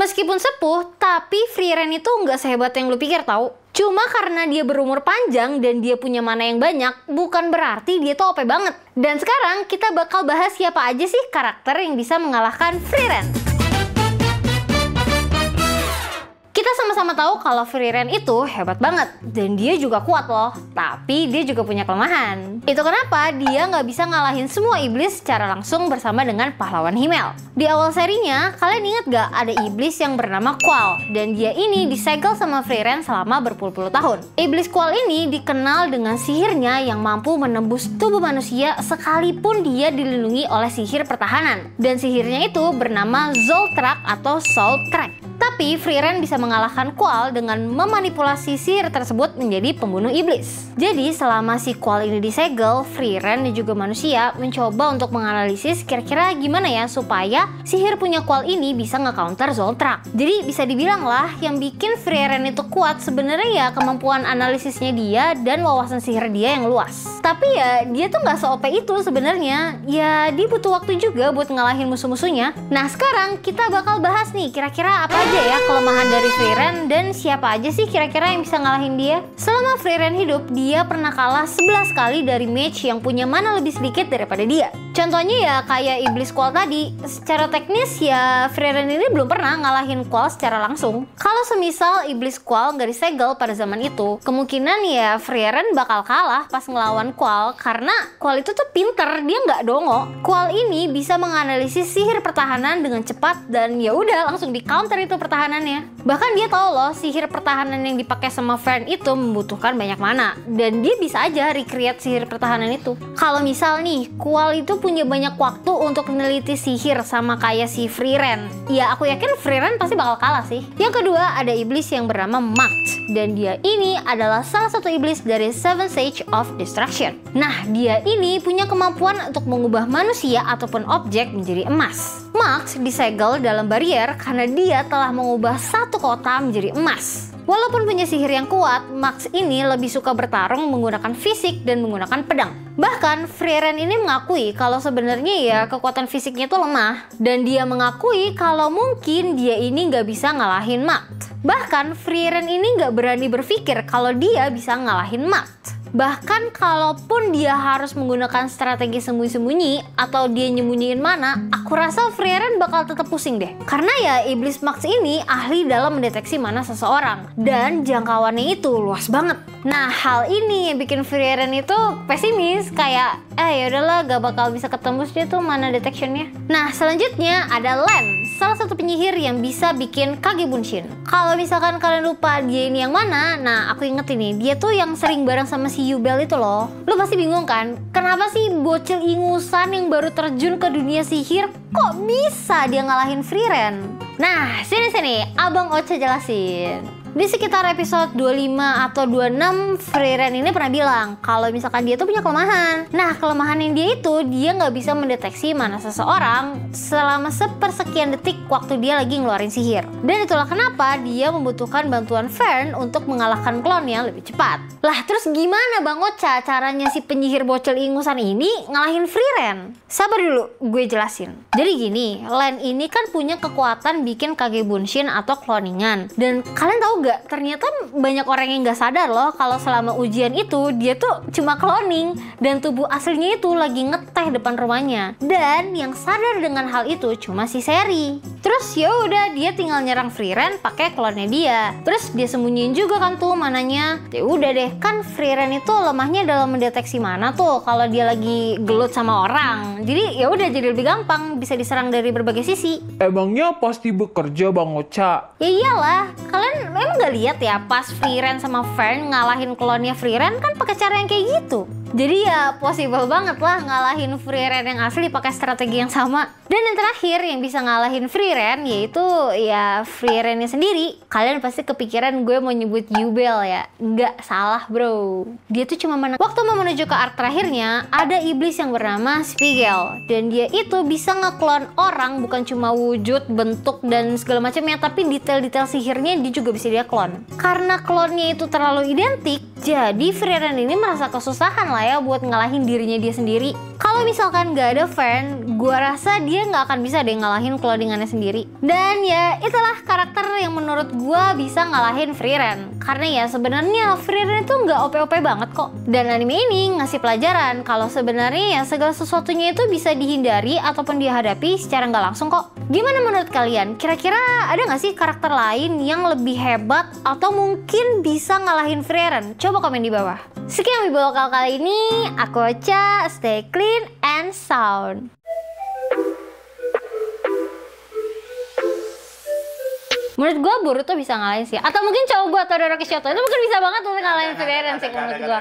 Meskipun sepuh, tapi Frieren itu nggak sehebat yang lu pikir tau. Cuma karena dia berumur panjang dan dia punya mana yang banyak, bukan berarti dia tuh OP banget. Dan sekarang kita bakal bahas siapa aja sih karakter yang bisa mengalahkan Frieren. Kita sama-sama tahu kalau Frieren itu hebat banget dan dia juga kuat loh. Tapi dia juga punya kelemahan. Itu kenapa dia nggak bisa ngalahin semua iblis secara langsung bersama dengan pahlawan Himmel. Di awal serinya, kalian ingat gak ada iblis yang bernama Quall? Dan dia ini disegel sama Frieren selama berpuluh-puluh tahun. Iblis Quall ini dikenal dengan sihirnya yang mampu menembus tubuh manusia sekalipun dia dilindungi oleh sihir pertahanan. Dan sihirnya itu bernama Zoltrak atau Soul Crack. Tapi Frieren bisa mengalahkan Quall dengan memanipulasi sihir tersebut menjadi pembunuh iblis. Jadi selama si Quall ini disegel, Frieren dan juga manusia mencoba untuk menganalisis kira-kira gimana ya supaya sihir punya Quall ini bisa nge-counter Zoltrak. Jadi bisa dibilang lah yang bikin Frieren itu kuat sebenarnya ya kemampuan analisisnya dia dan wawasan sihir dia yang luas. Tapi ya dia tuh nggak se-OP itu sebenarnya. Ya dia butuh waktu juga buat ngalahin musuh-musuhnya. Nah sekarang kita bakal bahas nih kira-kira apa aja ya kelemahan dari Frieren dan siapa aja sih kira-kira yang bisa ngalahin dia. Selama Frieren hidup, dia pernah kalah 11 kali dari mage yang punya mana lebih sedikit daripada dia. Contohnya ya kayak iblis Quall tadi. Secara teknis ya Frieren ini belum pernah ngalahin Quall secara langsung. Kalau semisal iblis Quall nggak disegel pada zaman itu, kemungkinan ya Frieren bakal kalah pas ngelawan Quall karena Quall itu tuh pinter, dia nggak dongo. Quall ini bisa menganalisis sihir pertahanan dengan cepat dan ya udah langsung di counter itu pertahanannya. Bahkan dia tahu loh sihir pertahanan yang dipakai sama Fern itu membutuhkan banyak mana dan dia bisa aja recreate sihir pertahanan itu. Kalau misal nih Quall itu punya banyak waktu untuk meneliti sihir sama kayak si Frieren, ya aku yakin Frieren pasti bakal kalah sih. Yang kedua ada iblis yang bernama Macht dan dia ini adalah salah satu iblis dari Seven Sage of Destruction. Nah dia ini punya kemampuan untuk mengubah manusia ataupun objek menjadi emas. Macht disegel dalam barrier karena dia telah mengubah satu kota menjadi emas. Walaupun punya sihir yang kuat, Max ini lebih suka bertarung menggunakan fisik dan menggunakan pedang. Bahkan Frieren ini mengakui kalau sebenarnya ya kekuatan fisiknya itu lemah. Dan dia mengakui kalau mungkin dia ini nggak bisa ngalahin Max. Bahkan Frieren ini nggak berani berpikir kalau dia bisa ngalahin Max. Bahkan kalaupun dia harus menggunakan strategi sembunyi-sembunyi atau dia nyembunyiin mana, aku rasa Frieren bakal tetap pusing deh. Karena ya iblis Max ini ahli dalam mendeteksi mana seseorang dan jangkauannya itu luas banget. Nah hal ini yang bikin Frieren itu pesimis kayak ya udahlah gak bakal bisa ketembus dia tuh mana detectionnya. Nah selanjutnya ada Len, salah satu penyihir yang bisa bikin Kage Bunshin. Kalau misalkan kalian lupa dia ini yang mana, nah aku inget ini dia tuh yang sering bareng sama si Yubel itu loh. Lu pasti bingung kan, kenapa sih bocil ingusan yang baru terjun ke dunia sihir kok bisa dia ngalahin Frieren? Nah sini Abang Ocha jelasin. Di sekitar episode 25 atau 26, Frieren ini pernah bilang kalau misalkan dia tuh punya kelemahan. Nah, kelemahan yang dia itu, dia nggak bisa mendeteksi mana seseorang selama sepersekian detik waktu dia lagi ngeluarin sihir. Dan itulah kenapa dia membutuhkan bantuan Fern untuk mengalahkan klonnya lebih cepat. Lah, terus gimana Bang Ocha caranya si penyihir bocil ingusan ini ngalahin Frieren? Sabar dulu, gue jelasin. Jadi gini, Len ini kan punya kekuatan bikin Kage Bunshin atau cloningan. Dan kalian tahu gak, ternyata banyak orang yang gak sadar loh kalau selama ujian itu dia tuh cuma cloning dan tubuh aslinya itu lagi ngeteh depan rumahnya. Dan yang sadar dengan hal itu cuma si Seri. Terus ya udah dia tinggal nyerang Frieren pakai klonnya dia. Terus dia sembunyiin juga kan tuh mananya. Ya udah deh, kan Frieren itu lemahnya dalam mendeteksi mana tuh kalau dia lagi gelut sama orang. Jadi ya udah jadi lebih gampang, bisa diserang dari berbagai sisi. Emangnya pasti bekerja Bang Ocha? Ya iyalah, kalian memang gak lihat ya pas Frieren sama Fern ngalahin klonnya Frieren kan pakai cara yang kayak gitu. Jadi ya possible banget lah ngalahin Frieren yang asli pakai strategi yang sama. Dan yang terakhir yang bisa ngalahin Frieren yaitu ya Frierennya sendiri. Kalian pasti kepikiran gue mau nyebut Yubel ya. Nggak salah bro. Dia tuh cuma waktu mau menuju ke arc terakhirnya ada iblis yang bernama Spiegel. Dan dia itu bisa ngeklon orang bukan cuma wujud, bentuk dan segala macamnya, tapi detail-detail sihirnya dia juga bisa dia klon. Karena klonnya itu terlalu identik, jadi Frieren ini merasa kesusahan lah ya buat ngalahin dirinya dia sendiri. Kalau misalkan gak ada Fern, gua rasa dia nggak akan bisa deh ngalahin cloningannya sendiri. Dan ya itulah karakter yang menurut gue bisa ngalahin Frieren. Karena ya sebenarnya Frieren itu nggak OP-OP banget kok. Dan anime ini ngasih pelajaran kalau sebenarnya ya segala sesuatunya itu bisa dihindari ataupun dihadapi secara nggak langsung kok. Gimana menurut kalian? Kira-kira ada nggak sih karakter lain yang lebih hebat atau mungkin bisa ngalahin Frieren? Coba komen di bawah. Sekian Wibu Lokal kali ini. Aku Ocha, stay clean and sound. Menurut gue Boruto bisa ngalahin sih. Atau mungkin Chogo atau Doroki Shoto itu mungkin bisa banget untuk ngalahin Frieren sih menurut gue.